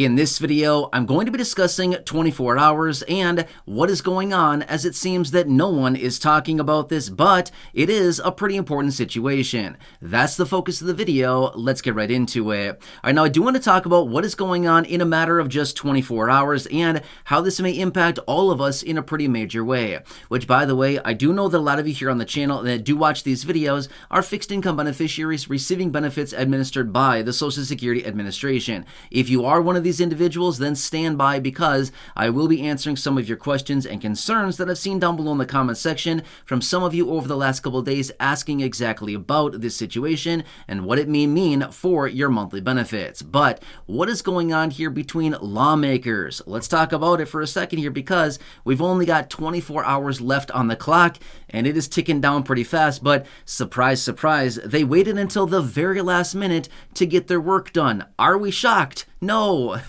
In this video, I'm going to be discussing 24 hours and what is going on, as it seems that no one is talking about this, but it is a pretty important situation. That's the focus of the video. Let's get right into it. All right, now I do want to talk about what is going on in a matter of just 24 hours and how this may impact all of us in a pretty major way. Which, by the way, I do know that a lot of you here on the channel that do watch these videos are fixed income beneficiaries receiving benefits administered by the Social Security Administration. If you are one of these individuals, then stand by, because I will be answering some of your questions and concerns that I've seen down below in the comment section from some of you over the last couple of days, asking exactly about this situation and what it may mean for your monthly benefits. But what is going on here between lawmakers? Let's talk about it for a second here, because we've only got 24 hours left on the clock and it is ticking down pretty fast. But surprise, surprise, they waited until the very last minute to get their work done. Are we shocked? No.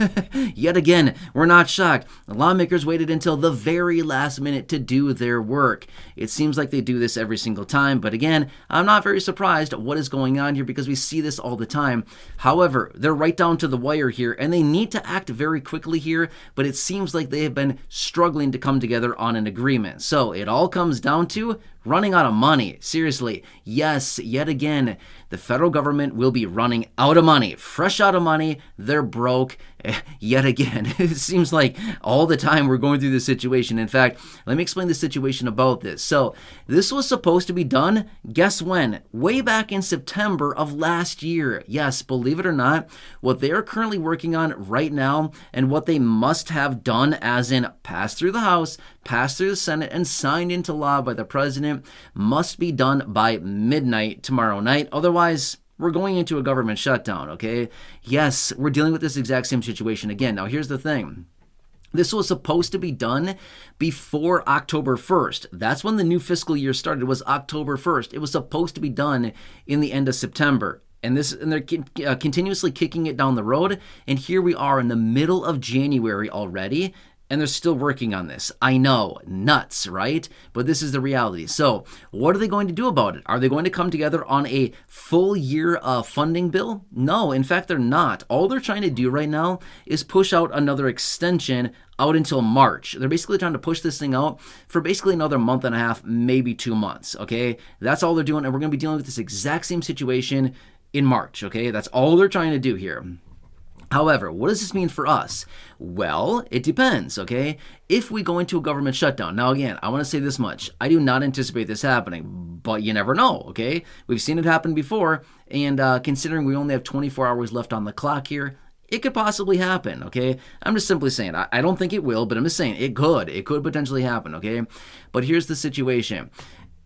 Yet again, we're not shocked. The lawmakers waited until the very last minute to do their work. It seems like they do this every single time, but again, I'm not very surprised what is going on here, because we see this all the time. However, they're right down to the wire here, and they need to act very quickly here, but it seems like they have been struggling to come together on an agreement. So it all comes down to running out of money. Seriously, yes, yet again, the federal government will be running out of money. Fresh out of money, they're broke. Yet again, it seems like all the time we're going through this situation. In fact, let me explain the situation about this. So this was supposed to be done, guess when? Way back in September of last year. Yes, believe it or not, what they are currently working on right now and what they must have done, as in passed through the House, passed through the Senate, and signed into law by the president, must be done by midnight tomorrow night. Otherwise, we're going into a government shutdown, okay? Yes, we're dealing with this exact same situation again. Now, here's the thing. This was supposed to be done before October 1st. That's when the new fiscal year started, was October 1st. It was supposed to be done in the end of September. And they're continuously kicking it down the road. And here we are in the middle of January already, and they're still working on this. I know, nuts, right? But this is the reality. So what are they going to do about it? Are they going to come together on a full year funding bill? No, in fact, they're not. All they're trying to do right now is push out another extension out until March. They're basically trying to push this thing out for basically another month and a half, maybe 2 months, okay? That's all they're doing, and we're going to be dealing with this exact same situation in March, okay? That's all they're trying to do here. However, what does this mean for us? Well, it depends, okay? If we go into a government shutdown, now again, I want to say this much. I do not anticipate this happening, but you never know, okay? We've seen it happen before, and considering we only have 24 hours left on the clock here, it could possibly happen, okay? I'm just simply saying, I don't think it will, but I'm just saying it could. It could potentially happen, okay? But here's the situation.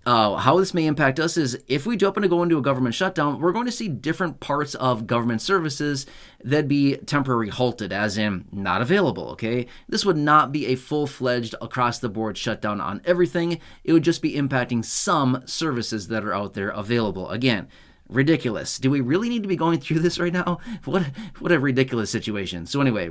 How this may impact us is, if we jump into go into a government shutdown, we're going to see different parts of government services that be temporarily halted, as in not available, okay? This would not be a full-fledged across-the-board shutdown on everything. It would just be impacting some services that are out there available. Again, ridiculous. Do we really need to be going through this right now? What a ridiculous situation. So anyway,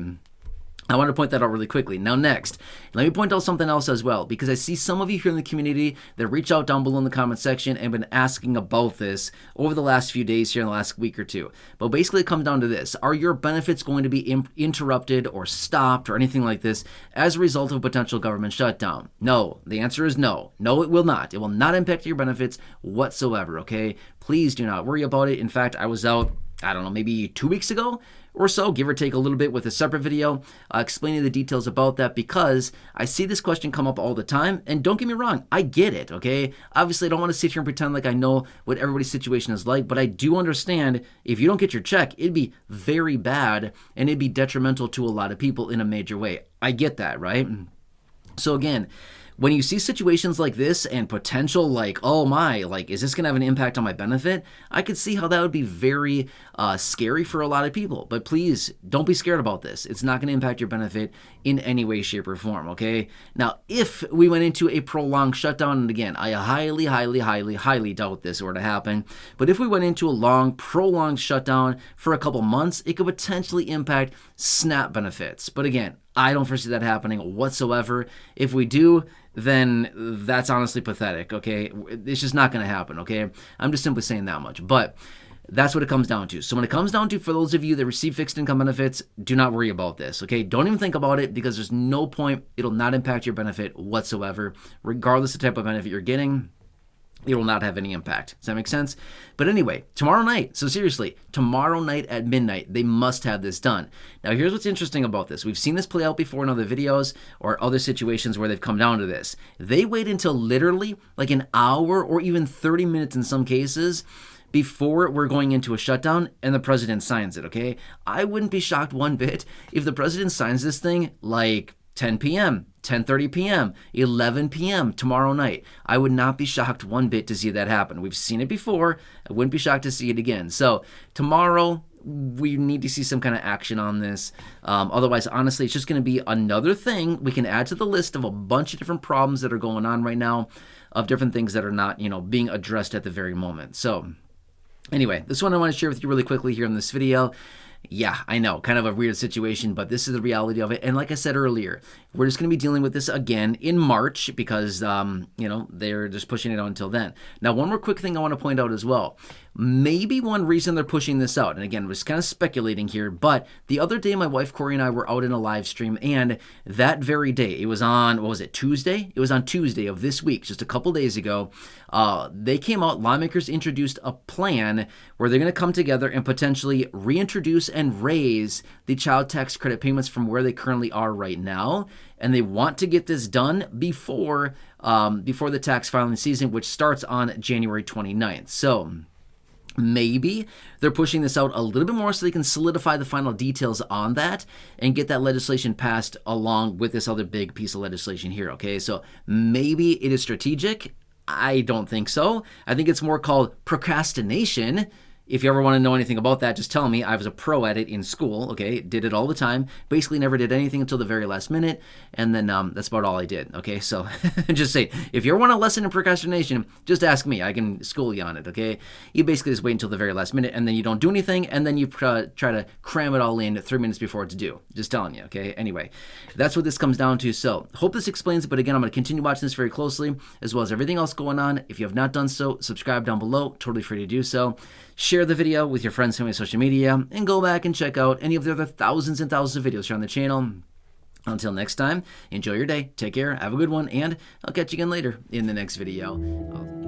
I want to point that out really quickly. Now next, let me point out something else as well, because I see some of you here in the community that reach out down below in the comment section and been asking about this over the last few days here in the last week or two. But basically it comes down to this. Are your benefits going to be interrupted or stopped or anything like this as a result of a potential government shutdown? No. The answer is no. No, it will not. It will not impact your benefits whatsoever, okay? Please do not worry about it. In fact, I was out, I don't know, maybe 2 weeks ago or so, give or take a little bit, with a separate video explaining the details about that, because I see this question come up all the time. And don't get me wrong, I get it, okay? Obviously, I don't want to sit here and pretend like I know what everybody's situation is like, but I do understand if you don't get your check, it'd be very bad and it'd be detrimental to a lot of people in a major way. I get that, right? So again, when you see situations like this and potential like, oh my, like, is this going to have an impact on my benefit? I could see how that would be very scary for a lot of people. But please don't be scared about this. It's not going to impact your benefit in any way, shape, or form, okay? Now, if we went into a prolonged shutdown, and again, I highly doubt this were to happen, but if we went into a long, prolonged shutdown for a couple months, it could potentially impact SNAP benefits. But again, I don't foresee that happening whatsoever. If we do, then that's honestly pathetic, okay? It's just not going to happen, okay? I'm just simply saying that much. But That's what it comes down to. So when it comes down to, for those of you that receive fixed income benefits, do not worry about this, okay? Don't even think about it because there's no point. It'll not impact your benefit whatsoever. Regardless of the type of benefit you're getting, it will not have any impact. Does that make sense? But anyway, tomorrow night, so seriously, tomorrow night at midnight, they must have this done. Now, here's what's interesting about this. We've seen this play out before in other videos or other situations where they've come down to this. They wait until literally like an hour or even 30 minutes in some cases before we're going into a shutdown and the president signs it, okay? I wouldn't be shocked one bit if the president signs this thing like 10 p.m., 10:30 p.m., 11 p.m. tomorrow night. I would not be shocked one bit to see that happen. We've seen it before. I wouldn't be shocked to see it again. So tomorrow, we need to see some kind of action on this. Otherwise, honestly, it's just going to be another thing we can add to the list of a bunch of different problems that are going on right now, of different things that are not, being addressed at the very moment. So anyway, this one I want to share with you really quickly here in this video. Yeah, I know, kind of a weird situation, but this is the reality of it. And like I said earlier, we're just going to be dealing with this again in March because, they're just pushing it out until then. Now, one more quick thing I want to point out as well. Maybe one reason they're pushing this out, and again, we're just kind of speculating here, but the other day, my wife Corey and I were out in a live stream, and that very day, it was on, Tuesday? It was on Tuesday of this week, just a couple days ago. They came out, lawmakers introduced a plan where they're going to come together and potentially reintroduce and raise the child tax credit payments from where they currently are right now. And they want to get this done before the tax filing season, which starts on January 29th. So maybe they're pushing this out a little bit more so they can solidify the final details on that and get that legislation passed along with this other big piece of legislation here, okay? So maybe it is strategic. I don't think so. I think it's more called procrastination. If you ever want to know anything about that, just tell me. I was a pro at it in school, okay? Did it all the time. Basically never did anything until the very last minute, and then that's about all I did, okay? So just say, if you ever want a lesson in procrastination, just ask me. I can school you on it, okay? You basically just wait until the very last minute, and then you don't do anything, and then you try to cram it all in 3 minutes before it's due. Just telling you, okay? Anyway, that's what this comes down to. So hope this explains it, but again, I'm going to continue watching this very closely, as well as everything else going on. If you have not done so, subscribe down below. Totally free to do so. Share the video with your friends, family, social media, and go back and check out any of the other thousands and thousands of videos here on the channel. Until next time, enjoy your day, take care, have a good one, and I'll catch you again later in the next video.